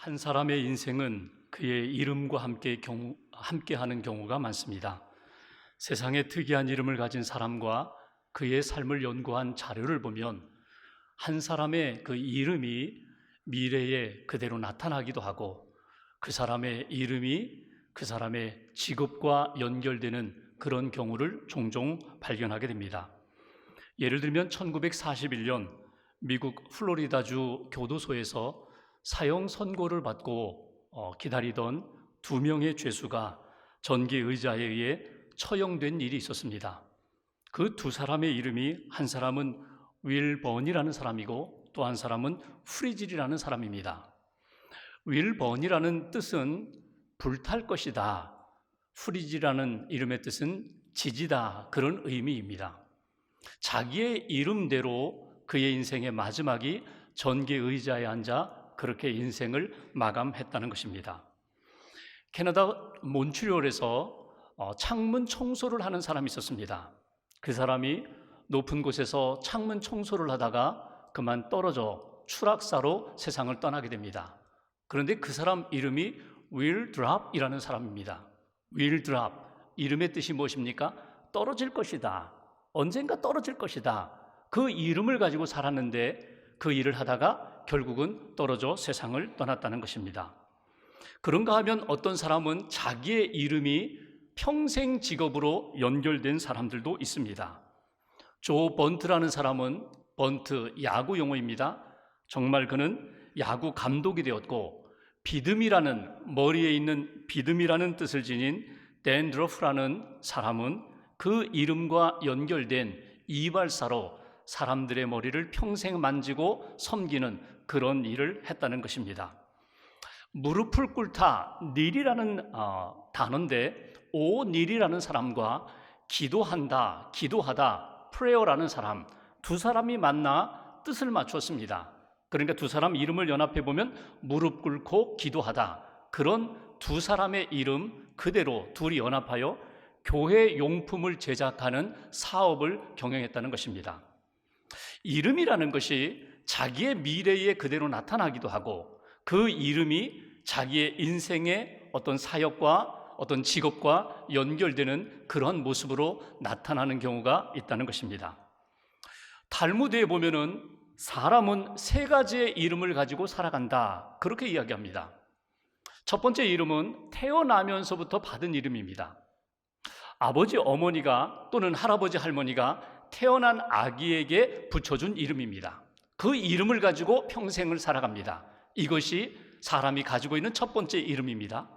한 사람의 인생은 그의 이름과 함께하는 경우가 많습니다. 세상에 특이한 이름을 가진 사람과 그의 삶을 연구한 자료를 보면 한 사람의 그 이름이 미래에 그대로 나타나기도 하고 그 사람의 이름이 그 사람의 직업과 연결되는 그런 경우를 종종 발견하게 됩니다. 예를 들면 1941년 미국 플로리다주 교도소에서 사형 선고를 받고 기다리던 2명의 죄수가 전기 의자에 의해 처형된 일이 있었습니다. 그 두 사람의 이름이 한 사람은 윌 번이라는 사람이고 또 한 사람은 프리질이라는 사람입니다. 윌 번이라는 뜻은 불탈 것이다. 프리질이라는 이름의 뜻은 지지다. 그런 의미입니다. 자기의 이름대로 그의 인생의 마지막이 전기 의자에 앉아 그렇게 인생을 마감했다는 것입니다. 캐나다 몬트리올에서 창문 청소를 하는 사람이 있었습니다. 그 사람이 높은 곳에서 창문 청소를 하다가 그만 떨어져 추락사로 세상을 떠나게 됩니다. 그런데 그 사람 이름이 윌 드랍이라는 사람입니다. 윌 드랍, 이름의 뜻이 무엇입니까? 떨어질 것이다. 언젠가 떨어질 것이다. 그 이름을 가지고 살았는데 그 일을 하다가 결국은 떨어져 세상을 떠났다는 것입니다. 그런가 하면 어떤 사람은 자기의 이름이 평생 직업으로 연결된 사람들도 있습니다. 조 번트라는 사람은 번트 야구 용어입니다. 정말 그는 야구 감독이 되었고 비듬이라는 머리에 있는 비듬이라는 뜻을 지닌 댄드러프라는 사람은 그 이름과 연결된 이발사로 사람들의 머리를 평생 만지고 섬기는 그런 일을 했다는 것입니다. 무릎을 꿇다, 닐이라는 단어인데 오닐이라는 사람과 기도한다, 기도하다, 프레어라는 사람, 두 사람이 만나 뜻을 맞췄습니다. 그러니까 두 사람 이름을 연합해 보면 무릎 꿇고 기도하다, 그런 두 사람의 이름 그대로 둘이 연합하여 교회 용품을 제작하는 사업을 경영했다는 것입니다. 이름이라는 것이 자기의 미래에 그대로 나타나기도 하고 그 이름이 자기의 인생의 어떤 사역과 어떤 직업과 연결되는 그런 모습으로 나타나는 경우가 있다는 것입니다. 탈무드에 보면은 사람은 3가지의 이름을 가지고 살아간다, 그렇게 이야기합니다. 첫 번째 이름은 태어나면서부터 받은 이름입니다. 아버지, 어머니가 또는 할아버지, 할머니가 태어난 아기에게 붙여준 이름입니다. 그 이름을 가지고 평생을 살아갑니다. 이것이 사람이 가지고 있는 첫 번째 이름입니다.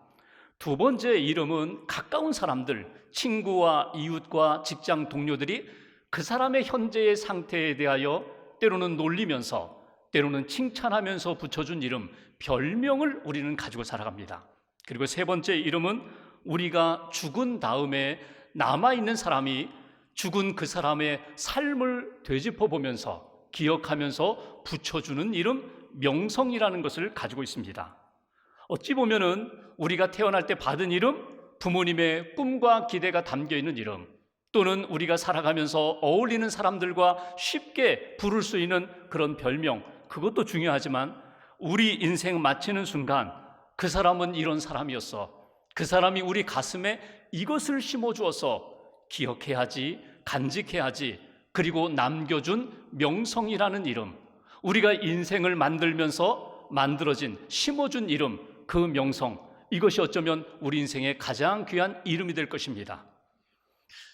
두 번째 이름은 가까운 사람들, 친구와 이웃과 직장 동료들이 그 사람의 현재의 상태에 대하여 때로는 놀리면서 때로는 칭찬하면서 붙여준 이름, 별명을 우리는 가지고 살아갑니다. 그리고 세 번째 이름은 우리가 죽은 다음에 남아있는 사람이 죽은 그 사람의 삶을 되짚어 보면서 기억하면서 붙여주는 이름, 명성이라는 것을 가지고 있습니다. 어찌 보면은 우리가 태어날 때 받은 이름, 부모님의 꿈과 기대가 담겨 있는 이름, 또는 우리가 살아가면서 어울리는 사람들과 쉽게 부를 수 있는 그런 별명, 그것도 중요하지만 우리 인생 마치는 순간 그 사람은 이런 사람이었어, 그 사람이 우리 가슴에 이것을 심어주어서 기억해야지, 간직해야지, 그리고 남겨준 명성이라는 이름, 우리가 인생을 만들면서 만들어진, 심어준 이름, 그 명성, 이것이 어쩌면 우리 인생의 가장 귀한 이름이 될 것입니다.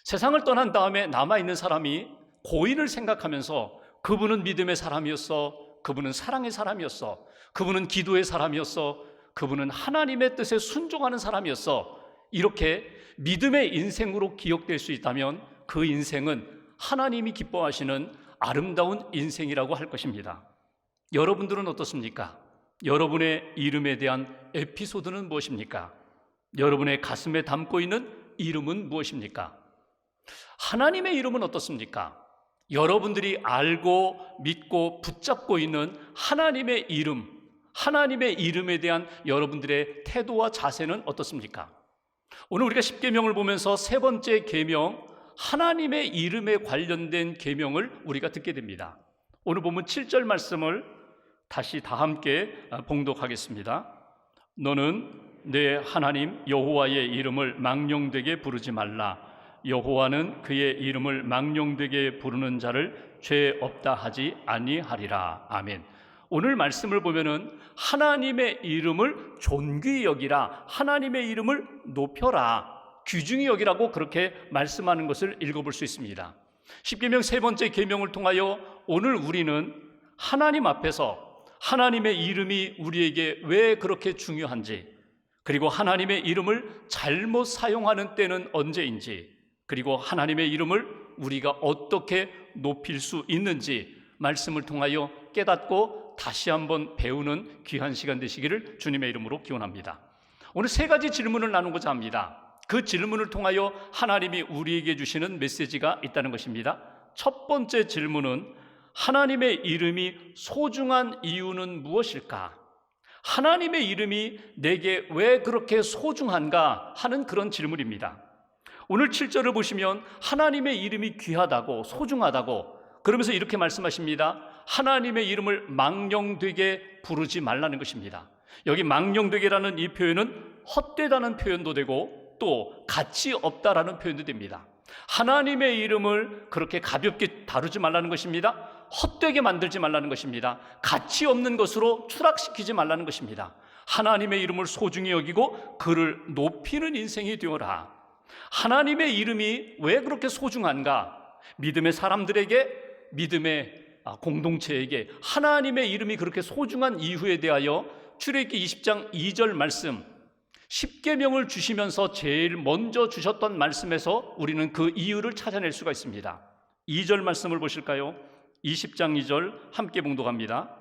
세상을 떠난 다음에 남아있는 사람이 고인을 생각하면서 그분은 믿음의 사람이었어, 그분은 사랑의 사람이었어, 그분은 기도의 사람이었어, 그분은 하나님의 뜻에 순종하는 사람이었어, 이렇게 믿음의 인생으로 기억될 수 있다면 그 인생은 하나님이 기뻐하시는 아름다운 인생이라고 할 것입니다. 여러분들은 어떻습니까? 여러분의 이름에 대한 에피소드는 무엇입니까? 여러분의 가슴에 담고 있는 이름은 무엇입니까? 하나님의 이름은 어떻습니까? 여러분들이 알고 믿고 붙잡고 있는 하나님의 이름, 하나님의 이름에 대한 여러분들의 태도와 자세는 어떻습니까? 오늘 우리가 십계명을 보면서 세 번째 계명, 하나님의 이름에 관련된 계명을 우리가 듣게 됩니다. 오늘 보면 7절 말씀을 다시 다 함께 봉독하겠습니다. 너는 내 하나님 여호와의 이름을 망령되게 부르지 말라. 여호와는 그의 이름을 망령되게 부르는 자를 죄 없다 하지 아니하리라. 아멘. 오늘 말씀을 보면은 하나님의 이름을 존귀히 여기라, 하나님의 이름을 높여라, 귀중히 여기라고 그렇게 말씀하는 것을 읽어볼 수 있습니다. 십계명 세 번째 계명을 통하여 오늘 우리는 하나님 앞에서 하나님의 이름이 우리에게 왜 그렇게 중요한지, 그리고 하나님의 이름을 잘못 사용하는 때는 언제인지, 그리고 하나님의 이름을 우리가 어떻게 높일 수 있는지 말씀을 통하여 깨닫고 다시 한번 배우는 귀한 시간 되시기를 주님의 이름으로 기원합니다. 오늘 세 가지 질문을 나누고자 합니다. 그 질문을 통하여 하나님이 우리에게 주시는 메시지가 있다는 것입니다. 첫 번째 질문은 하나님의 이름이 소중한 이유는 무엇일까? 하나님의 이름이 내게 왜 그렇게 소중한가 하는 그런 질문입니다. 오늘 7절을 보시면 하나님의 이름이 귀하다고, 소중하다고, 그러면서 이렇게 말씀하십니다. 하나님의 이름을 망령되게 부르지 말라는 것입니다. 여기 망령되게라는 이 표현은 헛되다는 표현도 되고 또 가치 없다라는 표현도 됩니다. 하나님의 이름을 그렇게 가볍게 다루지 말라는 것입니다. 헛되게 만들지 말라는 것입니다. 가치 없는 것으로 추락시키지 말라는 것입니다. 하나님의 이름을 소중히 여기고 그를 높이는 인생이 되어라. 하나님의 이름이 왜 그렇게 소중한가? 믿음의 사람들에게, 믿음의 공동체에게 하나님의 이름이 그렇게 소중한 이유에 대하여 출애굽기 20장 2절 말씀, 십계명을 주시면서 제일 먼저 주셨던 말씀에서 우리는 그 이유를 찾아낼 수가 있습니다. 2절 말씀을 보실까요? 20장 2절 함께 봉독합니다.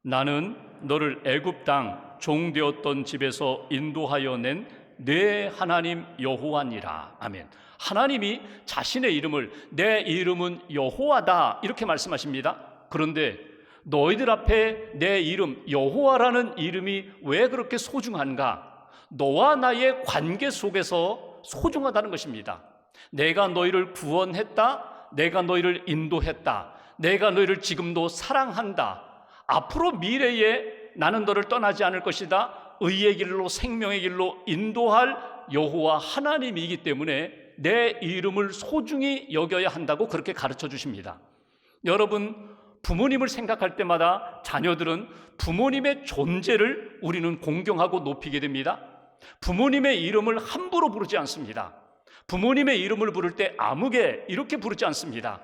나는 너를 애굽 땅 종되었던 집에서 인도하여 낸 내 하나님 여호와니라. 아멘. 하나님이 자신의 이름을 내 이름은 여호와다 이렇게 말씀하십니다. 그런데 너희들 앞에 내 이름 여호와라는 이름이 왜 그렇게 소중한가? 너와 나의 관계 속에서 소중하다는 것입니다. 내가 너희를 구원했다, 내가 너희를 인도했다, 내가 너희를 지금도 사랑한다, 앞으로 미래에 나는 너를 떠나지 않을 것이다, 의의 길로 생명의 길로 인도할 여호와 하나님이기 때문에 내 이름을 소중히 여겨야 한다고 그렇게 가르쳐 주십니다. 여러분, 부모님을 생각할 때마다 자녀들은 부모님의 존재를 우리는 공경하고 높이게 됩니다. 부모님의 이름을 함부로 부르지 않습니다. 부모님의 이름을 부를 때 아무개 이렇게 부르지 않습니다.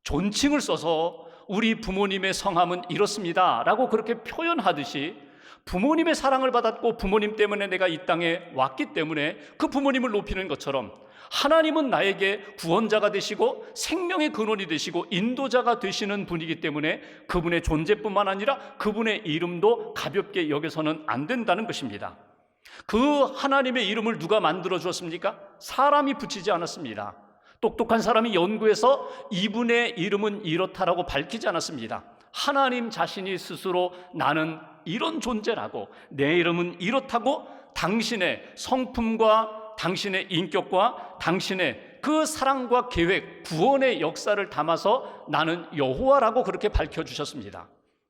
존칭을 써서 우리 부모님의 성함은 이렇습니다 라고 그렇게 표현하듯이 부모님의 사랑을 받았고 부모님 때문에 내가 이 땅에 왔기 때문에 그 부모님을 높이는 것처럼 하나님은 나에게 구원자가 되시고 생명의 근원이 되시고 인도자가 되시는 분이기 때문에 그분의 존재뿐만 아니라 그분의 이름도 가볍게 여겨서는 안 된다는 것입니다. 그 하나님의 이름을 누가 만들어 주었습니까? 사람이 붙이지 않았습니다. 똑똑한 사람이 연구해서 이분의 이름은 이렇다라고 밝히지 않았습니다. 하나님 자신이 스스로 나는 이런 존재라고, 내 이름은 이렇다고 당신의 성품과 당신의 인격과 당신의 그 사랑과 계획, 구원의 역사를 담아서 나는 여호와라고 그렇게 밝혀주셨습니다.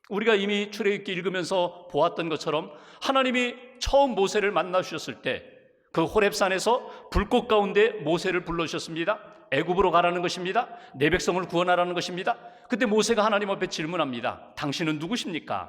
우리가 이미 출애굽기 읽으면서 보았던 것처럼 하나님이 처음 모세를 만나주셨을 때 그 호렙산에서 불꽃 가운데 모세를 불러주셨습니다. 애굽으로 가라는 것입니다. 내 백성을 구원하라는 것입니다. 그때 모세가 하나님 앞에 질문합니다. 당신은 누구십니까?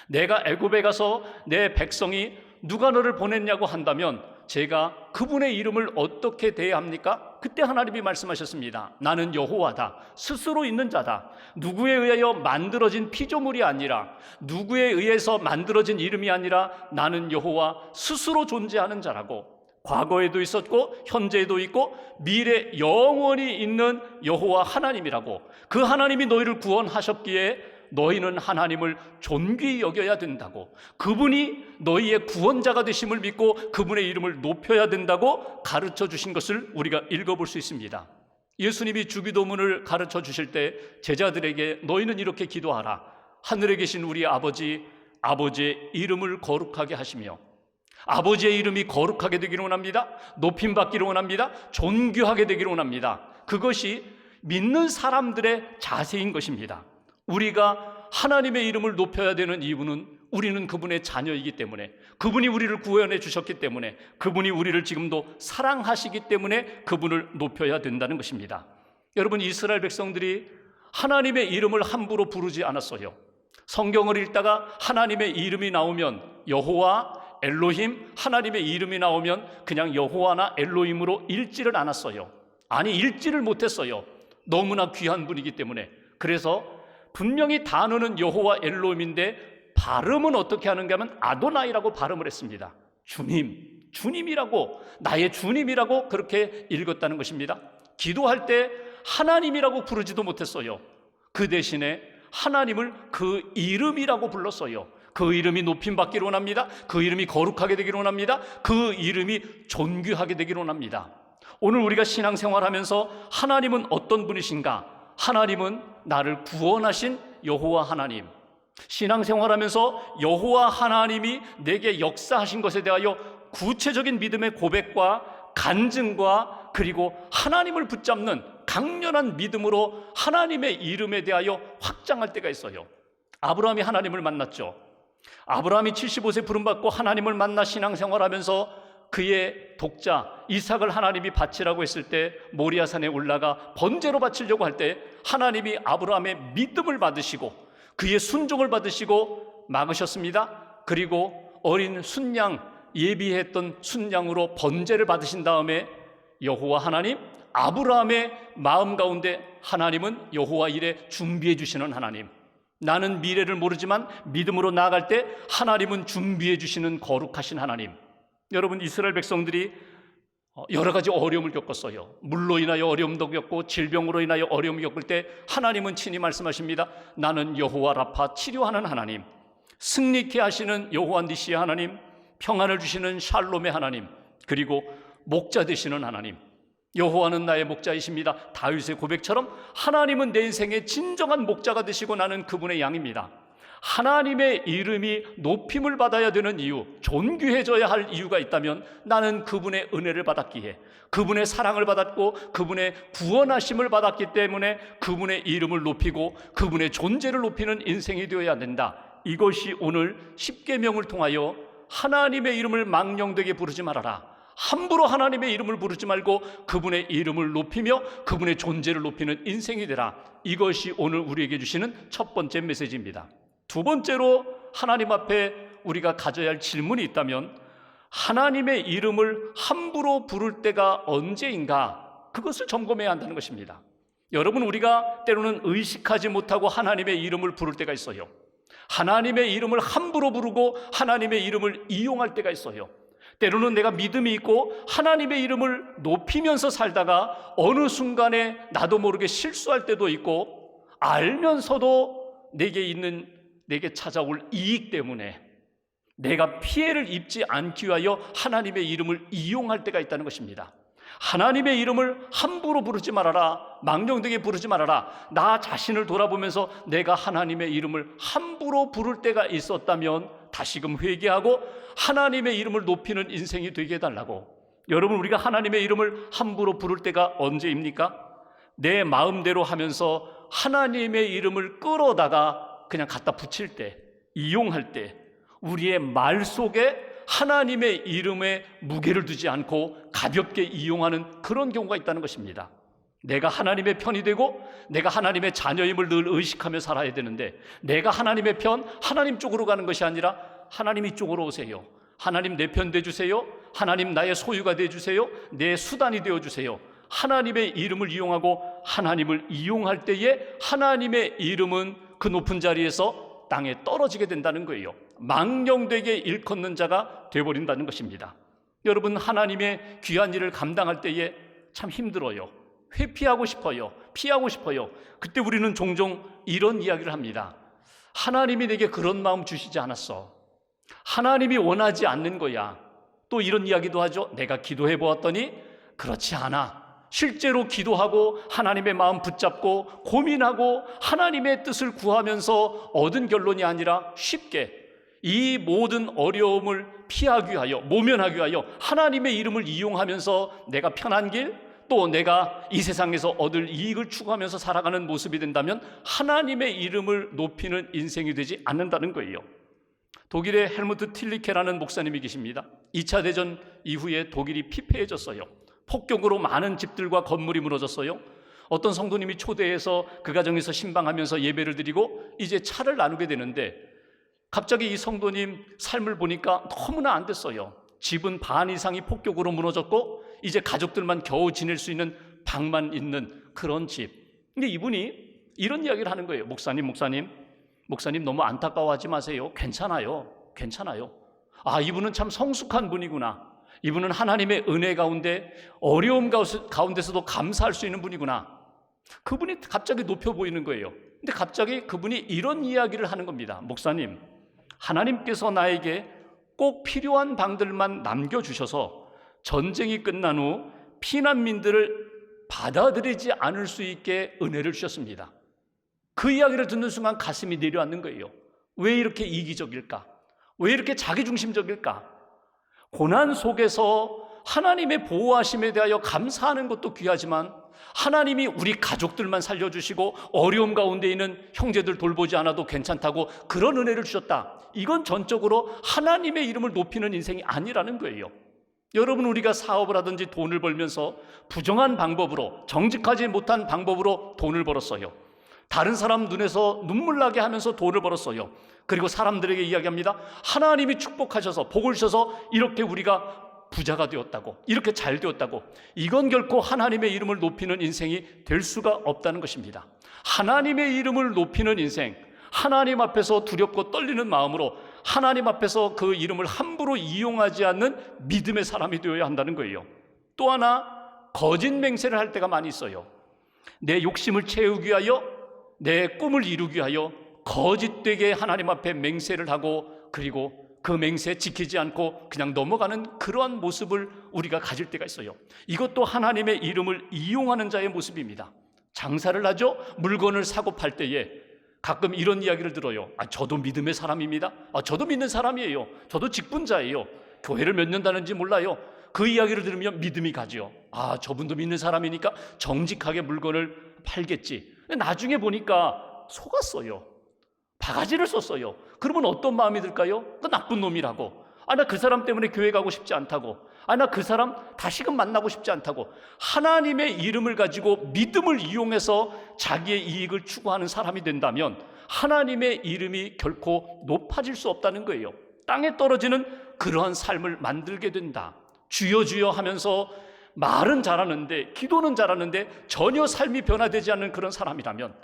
내가 애굽에 가서 내 백성이 누가 너를 보냈냐고 한다면 제가 그분의 이름을 어떻게 대해야 합니까? 그때 하나님이 말씀하셨습니다. 나는 여호와다. 스스로 있는 자다. 누구에 의하여 만들어진 피조물이 아니라, 누구에 의해서 만들어진 이름이 아니라 나는 여호와 스스로 존재하는 자라고, 과거에도 있었고 현재에도 있고 미래 영원히 있는 여호와 하나님이라고, 그 하나님이 너희를 구원하셨기에 너희는 하나님을 존귀히 여겨야 된다고, 그분이 너희의 구원자가 되심을 믿고 그분의 이름을 높여야 된다고 가르쳐 주신 것을 우리가 읽어볼 수 있습니다. 예수님이 주기도문을 가르쳐 주실 때 제자들에게 너희는 이렇게 기도하라. 하늘에 계신 우리 아버지, 아버지의 이름을 거룩하게 하시며, 아버지의 이름이 거룩하게 되기를 원합니다. 높임받기를 원합니다. 존귀하게 되기를 원합니다. 그것이 믿는 사람들의 자세인 것입니다. 우리가 하나님의 이름을 높여야 되는 이유는 우리는 그분의 자녀이기 때문에, 그분이 우리를 구원해 주셨기 때문에, 그분이 우리를 지금도 사랑하시기 때문에 그분을 높여야 된다는 것입니다. 여러분, 이스라엘 백성들이 하나님의 이름을 함부로 부르지 않았어요. 성경을 읽다가 하나님의 이름이 나오면 여호와, 엘로힘, 하나님의 이름이 나오면 그냥 여호와나 엘로힘으로 읽지를 않았어요. 아니, 읽지를 못했어요. 너무나 귀한 분이기 때문에. 그래서 분명히 단어는 여호와 엘로힘인데 발음은 어떻게 하는가 하면 아도나이라고 발음을 했습니다. 주님이라고, 나의 주님이라고 그렇게 읽었다는 것입니다. 기도할 때 하나님이라고 부르지도 못했어요. 그 대신에 하나님을 그 이름이라고 불렀어요. 그 이름이 높임받기를 원합니다. 그 이름이 거룩하게 되기를 원합니다. 그 이름이 존귀하게 되기를 원합니다. 오늘 우리가 신앙생활하면서 하나님은 어떤 분이신가? 하나님은 나를 구원하신 여호와 하나님. 신앙생활하면서 여호와 하나님이 내게 역사하신 것에 대하여 구체적인 믿음의 고백과 간증과 그리고 하나님을 붙잡는 강렬한 믿음으로 하나님의 이름에 대하여 확장할 때가 있어요. 아브라함이 하나님을 만났죠. 아브라함이 75세 부름받고 하나님을 만나 신앙생활하면서 그의 독자 이삭을 하나님이 바치라고 했을 때 모리아산에 올라가 번제로 바치려고 할 때 하나님이 아브라함의 믿음을 받으시고 그의 순종을 받으시고 막으셨습니다. 그리고 어린 순양, 예비했던 순양으로 번제를 받으신 다음에 여호와 하나님, 아브라함의 마음 가운데 하나님은 여호와 일에 준비해 주시는 하나님, 나는 미래를 모르지만 믿음으로 나아갈 때 하나님은 준비해 주시는 거룩하신 하나님. 여러분, 이스라엘 백성들이 여러 가지 어려움을 겪었어요. 물로 인하여 어려움도 겪고 질병으로 인하여 어려움을 겪을 때 하나님은 친히 말씀하십니다. 나는 여호와 라파, 치료하는 하나님, 승리케 하시는 여호와 니시의 하나님, 평안을 주시는 샬롬의 하나님, 그리고 목자 되시는 하나님. 여호와는 나의 목자이십니다. 다윗의 고백처럼 하나님은 내 인생의 진정한 목자가 되시고 나는 그분의 양입니다. 하나님의 이름이 높임을 받아야 되는 이유, 존귀해져야 할 이유가 있다면 나는 그분의 은혜를 받았기에, 그분의 사랑을 받았고 그분의 구원하심을 받았기 때문에 그분의 이름을 높이고 그분의 존재를 높이는 인생이 되어야 된다. 이것이 오늘 십계명을 통하여 하나님의 이름을 망령되게 부르지 말아라, 함부로 하나님의 이름을 부르지 말고 그분의 이름을 높이며 그분의 존재를 높이는 인생이 되라. 이것이 오늘 우리에게 주시는 첫 번째 메시지입니다. 두 번째로 하나님 앞에 우리가 가져야 할 질문이 있다면 하나님의 이름을 함부로 부를 때가 언제인가, 그것을 점검해야 한다는 것입니다. 여러분, 우리가 때로는 의식하지 못하고 하나님의 이름을 부를 때가 있어요. 하나님의 이름을 함부로 부르고 하나님의 이름을 이용할 때가 있어요. 때로는 내가 믿음이 있고 하나님의 이름을 높이면서 살다가 어느 순간에 나도 모르게 실수할 때도 있고, 알면서도 내게 찾아올 이익 때문에 내가 피해를 입지 않기 위하여 하나님의 이름을 이용할 때가 있다는 것입니다. 하나님의 이름을 함부로 부르지 말아라, 망령되게 부르지 말아라. 나 자신을 돌아보면서 내가 하나님의 이름을 함부로 부를 때가 있었다면 다시금 회개하고 하나님의 이름을 높이는 인생이 되게 해달라고. 여러분, 우리가 하나님의 이름을 함부로 부를 때가 언제입니까? 내 마음대로 하면서 하나님의 이름을 끌어다가 그냥 갖다 붙일 때, 이용할 때 우리의 말 속에 하나님의 이름에 무게를 두지 않고 가볍게 이용하는 그런 경우가 있다는 것입니다. 내가 하나님의 편이 되고 내가 하나님의 자녀임을 늘 의식하며 살아야 되는데, 내가 하나님의 편, 하나님 쪽으로 가는 것이 아니라 하나님 이쪽으로 오세요, 하나님 내 편 되어주세요, 하나님 나의 소유가 되어주세요, 내 수단이 되어주세요. 하나님의 이름을 이용하고 하나님을 이용할 때에 하나님의 이름은 그 높은 자리에서 땅에 떨어지게 된다는 거예요. 망령되게 일컫는 자가 되어버린다는 것입니다. 여러분, 하나님의 귀한 일을 감당할 때에 참 힘들어요. 회피하고 싶어요. 피하고 싶어요. 그때 우리는 종종 이런 이야기를 합니다. 하나님이 내게 그런 마음 주시지 않았어. 하나님이 원하지 않는 거야. 또 이런 이야기도 하죠. 내가 기도해 보았더니 그렇지 않아. 실제로 기도하고 하나님의 마음 붙잡고 고민하고 하나님의 뜻을 구하면서 얻은 결론이 아니라 쉽게 이 모든 어려움을 피하기 위하여, 모면하기 위하여 하나님의 이름을 이용하면서 내가 편한 길, 또 내가 이 세상에서 얻을 이익을 추구하면서 살아가는 모습이 된다면 하나님의 이름을 높이는 인생이 되지 않는다는 거예요. 독일의 헬무트 틸리케라는 목사님이 계십니다. 2차 대전 이후에 독일이 피폐해졌어요. 폭격으로 많은 집들과 건물이 무너졌어요. 어떤 성도님이 초대해서 그 가정에서 신방하면서 예배를 드리고 이제 차를 나누게 되는데 갑자기 이 성도님 삶을 보니까 너무나 안 됐어요. 집은 반 이상이 폭격으로 무너졌고 이제 가족들만 겨우 지낼 수 있는 방만 있는 그런 집. 근데 이분이 이런 이야기를 하는 거예요. 목사님 너무 안타까워하지 마세요. 괜찮아요. 이분은 참 성숙한 분이구나. 이분은 하나님의 은혜 가운데 어려움 가운데서도 감사할 수 있는 분이구나. 그분이 갑자기 높여 보이는 거예요. 근데 갑자기 그분이 이런 이야기를 하는 겁니다. 목사님, 하나님께서 나에게 꼭 필요한 방들만 남겨주셔서 전쟁이 끝난 후 피난민들을 받아들이지 않을 수 있게 은혜를 주셨습니다. 그 이야기를 듣는 순간 가슴이 내려앉는 거예요. 왜 이렇게 이기적일까? 왜 이렇게 자기중심적일까? 고난 속에서 하나님의 보호하심에 대하여 감사하는 것도 귀하지만 하나님이 우리 가족들만 살려주시고 어려움 가운데 있는 형제들 돌보지 않아도 괜찮다고 그런 은혜를 주셨다. 이건 전적으로 하나님의 이름을 높이는 인생이 아니라는 거예요. 여러분, 우리가 사업을 하든지 돈을 벌면서 부정한 방법으로, 정직하지 못한 방법으로 돈을 벌었어요. 다른 사람 눈에서 눈물 나게 하면서 돈을 벌었어요. 그리고 사람들에게 이야기합니다. 하나님이 축복하셔서 복을 주셔서 이렇게 우리가 부자가 되었다고, 이렇게 잘 되었다고. 이건 결코 하나님의 이름을 높이는 인생이 될 수가 없다는 것입니다. 하나님의 이름을 높이는 인생, 하나님 앞에서 두렵고 떨리는 마음으로 하나님 앞에서 그 이름을 함부로 이용하지 않는 믿음의 사람이 되어야 한다는 거예요. 또 하나, 거짓 맹세를 할 때가 많이 있어요. 내 욕심을 채우기 위하여, 내 꿈을 이루기 위하여 거짓되게 하나님 앞에 맹세를 하고 그리고 그 맹세 지키지 않고 그냥 넘어가는 그러한 모습을 우리가 가질 때가 있어요. 이것도 하나님의 이름을 이용하는 자의 모습입니다. 장사를 하죠. 물건을 사고 팔 때에 가끔 이런 이야기를 들어요. 저도 믿음의 사람입니다. 저도 믿는 사람이에요. 저도 직분자예요. 교회를 몇 년 다녔는지 몰라요. 그 이야기를 들으면 믿음이 가죠. 저분도 믿는 사람이니까 정직하게 물건을 팔겠지. 나중에 보니까 속았어요. 바가지를 썼어요. 그러면 어떤 마음이 들까요? 그 나쁜 놈이라고. 나 그 사람 때문에 교회 가고 싶지 않다고. 나 그 사람 다시금 만나고 싶지 않다고. 하나님의 이름을 가지고 믿음을 이용해서 자기의 이익을 추구하는 사람이 된다면 하나님의 이름이 결코 높아질 수 없다는 거예요. 땅에 떨어지는 그러한 삶을 만들게 된다. 주여 주여 하면서 말은 잘하는데, 기도는 잘하는데 전혀 삶이 변화되지 않는 그런 사람이라면,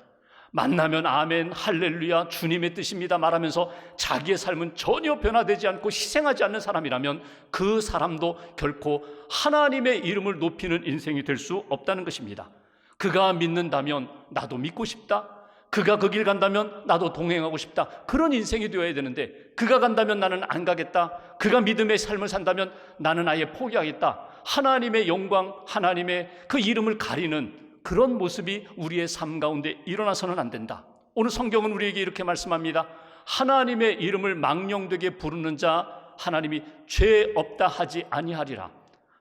만나면 아멘, 할렐루야, 주님의 뜻입니다 말하면서 자기의 삶은 전혀 변화되지 않고 희생하지 않는 사람이라면 그 사람도 결코 하나님의 이름을 높이는 인생이 될 수 없다는 것입니다. 그가 믿는다면 나도 믿고 싶다. 그가 그 길 간다면 나도 동행하고 싶다. 그런 인생이 되어야 되는데, 그가 간다면 나는 안 가겠다. 그가 믿음의 삶을 산다면 나는 아예 포기하겠다. 하나님의 영광, 하나님의 그 이름을 가리는 그런 모습이 우리의 삶 가운데 일어나서는 안 된다. 오늘 성경은 우리에게 이렇게 말씀합니다. 하나님의 이름을 망령되게 부르는 자 하나님이 죄 없다 하지 아니하리라.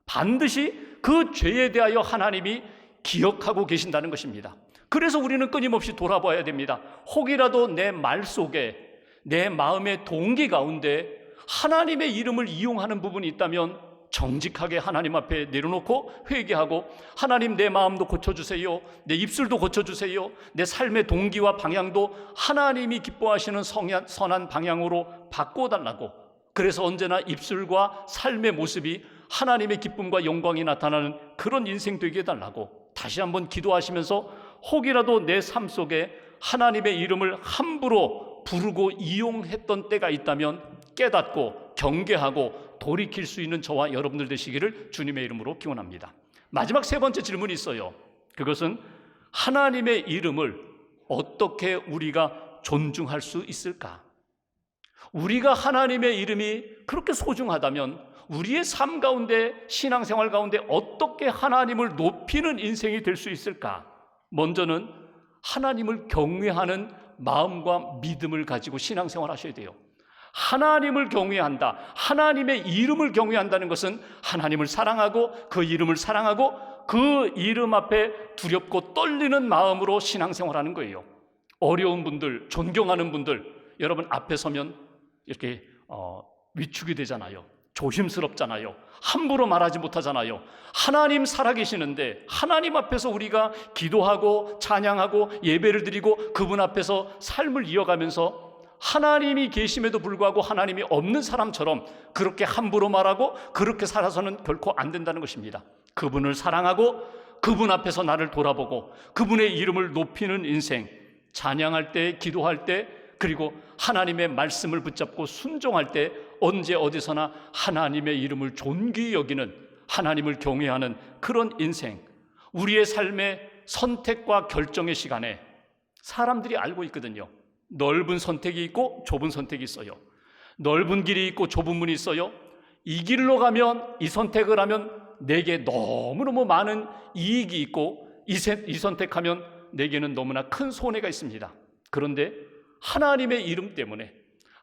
반드시 그 죄에 대하여 하나님이 기억하고 계신다는 것입니다. 그래서 우리는 끊임없이 돌아봐야 됩니다. 혹이라도 내 말 속에, 내 마음의 동기 가운데 하나님의 이름을 이용하는 부분이 있다면 정직하게 하나님 앞에 내려놓고 회개하고, 하나님 내 마음도 고쳐주세요. 내 입술도 고쳐주세요. 내 삶의 동기와 방향도 하나님이 기뻐하시는 선한 방향으로 바꿔달라고. 그래서 언제나 입술과 삶의 모습이 하나님의 기쁨과 영광이 나타나는 그런 인생 되게 해달라고 다시 한번 기도하시면서, 혹이라도 내 삶 속에 하나님의 이름을 함부로 부르고 이용했던 때가 있다면 깨닫고 경계하고 돌이킬 수 있는 저와 여러분들 되시기를 주님의 이름으로 기원합니다. 마지막 세 번째 질문이 있어요. 그것은 하나님의 이름을 어떻게 우리가 존중할 수 있을까? 우리가 하나님의 이름이 그렇게 소중하다면 우리의 삶 가운데, 신앙생활 가운데 어떻게 하나님을 높이는 인생이 될 수 있을까? 먼저는 하나님을 경외하는 마음과 믿음을 가지고 신앙생활 하셔야 돼요. 하나님을 경외한다, 하나님의 이름을 경외한다는 것은 하나님을 사랑하고 그 이름을 사랑하고 그 이름 앞에 두렵고 떨리는 마음으로 신앙생활하는 거예요. 어려운 분들, 존경하는 분들, 여러분 앞에 서면 이렇게 위축이 되잖아요. 조심스럽잖아요. 함부로 말하지 못하잖아요. 하나님 살아계시는데 하나님 앞에서 우리가 기도하고 찬양하고 예배를 드리고 그분 앞에서 삶을 이어가면서 하나님이 계심에도 불구하고 하나님이 없는 사람처럼 그렇게 함부로 말하고 그렇게 살아서는 결코 안 된다는 것입니다. 그분을 사랑하고 그분 앞에서 나를 돌아보고 그분의 이름을 높이는 인생, 찬양할 때, 기도할 때, 그리고 하나님의 말씀을 붙잡고 순종할 때 언제 어디서나 하나님의 이름을 존귀히 여기는, 하나님을 경외하는 그런 인생, 우리의 삶의 선택과 결정의 시간에 사람들이 알고 있거든요. 넓은 선택이 있고 좁은 선택이 있어요. 넓은 길이 있고 좁은 문이 있어요. 이 길로 가면, 이 선택을 하면 내게 너무너무 많은 이익이 있고 이 선택하면 내게는 너무나 큰 손해가 있습니다. 그런데 하나님의 이름 때문에,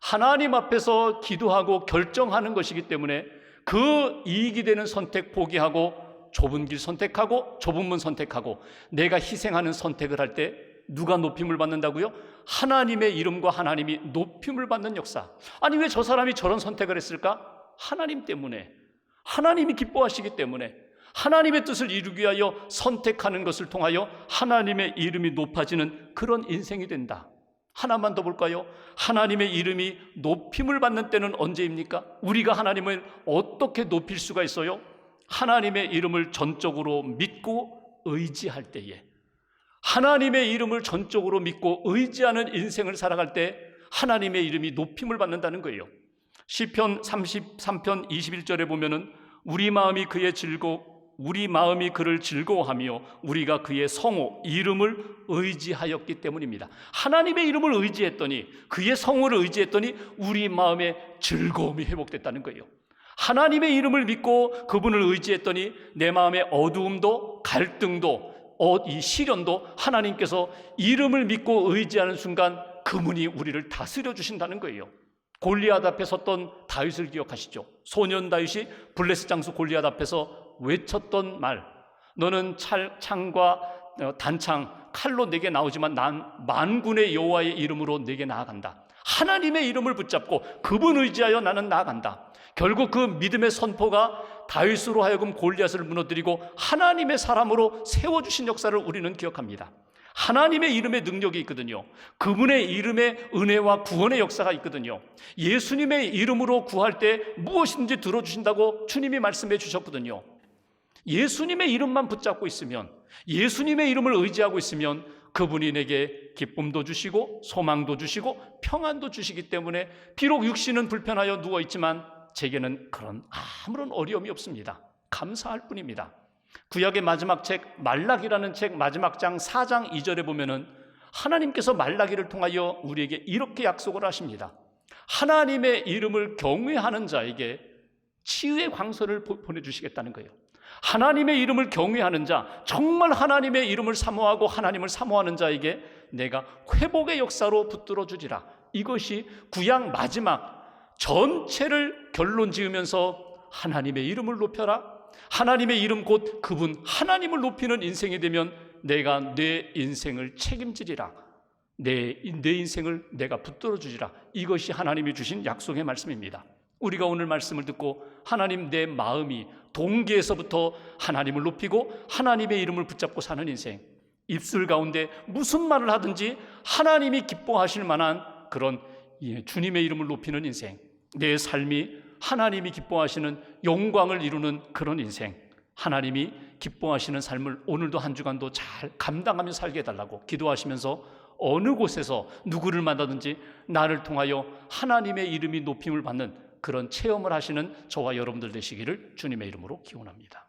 하나님 앞에서 기도하고 결정하는 것이기 때문에 그 이익이 되는 선택 포기하고 좁은 길 선택하고 좁은 문 선택하고 내가 희생하는 선택을 할 때 누가 높임을 받는다고요? 하나님의 이름과 하나님이 높임을 받는 역사. 아니 왜 저 사람이 저런 선택을 했을까? 하나님 때문에, 하나님이 기뻐하시기 때문에, 하나님의 뜻을 이루기 위하여 선택하는 것을 통하여 하나님의 이름이 높아지는 그런 인생이 된다. 하나만 더 볼까요? 하나님의 이름이 높임을 받는 때는 언제입니까? 우리가 하나님을 어떻게 높일 수가 있어요? 하나님의 이름을 전적으로 믿고 의지할 때에, 하나님의 이름을 전적으로 믿고 의지하는 인생을 살아갈 때 하나님의 이름이 높임을 받는다는 거예요. 시편 33편 21절에 보면은 우리 마음이 그를 즐거워하며 우리가 그의 성호 이름을 의지하였기 때문입니다. 하나님의 이름을 의지했더니, 그의 성호를 의지했더니 우리 마음에 즐거움이 회복됐다는 거예요. 하나님의 이름을 믿고 그분을 의지했더니 내 마음의 어두움도 갈등도 이 시련도 하나님께서 이름을 믿고 의지하는 순간 그분이 우리를 다스려 주신다는 거예요. 골리앗 앞에 섰던 다윗을 기억하시죠? 소년 다윗이 블레셋 장수 골리앗 앞에서 외쳤던 말, 너는 창과 단창, 칼로 내게 나오지만 난 만군의 여호와의 이름으로 내게 나아간다. 하나님의 이름을 붙잡고 그분 의지하여 나는 나아간다. 결국 그 믿음의 선포가 다윗으로 하여금 골리앗을 무너뜨리고 하나님의 사람으로 세워주신 역사를 우리는 기억합니다. 하나님의 이름의 능력이 있거든요. 그분의 이름의 은혜와 구원의 역사가 있거든요. 예수님의 이름으로 구할 때 무엇인지 들어주신다고 주님이 말씀해 주셨거든요. 예수님의 이름만 붙잡고 있으면, 예수님의 이름을 의지하고 있으면 그분이 내게 기쁨도 주시고 소망도 주시고 평안도 주시기 때문에 비록 육신은 불편하여 누워있지만 제게는 그런 아무런 어려움이 없습니다. 감사할 뿐입니다. 구약의 마지막 책 말라기라는 책 마지막 장 4장 2절에 보면은 하나님께서 말라기를 통하여 우리에게 이렇게 약속을 하십니다. 하나님의 이름을 경외하는 자에게 치유의 광선을 보내주시겠다는 거예요. 하나님의 이름을 경외하는 자, 정말 하나님의 이름을 사모하고 하나님을 사모하는 자에게 내가 회복의 역사로 붙들어 주리라. 이것이 구약 마지막 전체를 결론 지으면서 하나님의 이름을 높여라, 하나님의 이름 곧 그분 하나님을 높이는 인생이 되면 내가 내 인생을 책임지리라, 내 인생을 내가 붙들어 주리라. 이것이 하나님이 주신 약속의 말씀입니다. 우리가 오늘 말씀을 듣고 하나님, 내 마음이 동기에서부터 하나님을 높이고 하나님의 이름을 붙잡고 사는 인생, 입술 가운데 무슨 말을 하든지 하나님이 기뻐하실 만한 그런 주님의 이름을 높이는 인생, 내 삶이 하나님이 기뻐하시는 영광을 이루는 그런 인생, 하나님이 기뻐하시는 삶을 오늘도 한 주간도 잘 감당하며 살게 해달라고 기도하시면서 어느 곳에서 누구를 만나든지 나를 통하여 하나님의 이름이 높임을 받는 그런 체험을 하시는 저와 여러분들 되시기를 주님의 이름으로 기원합니다.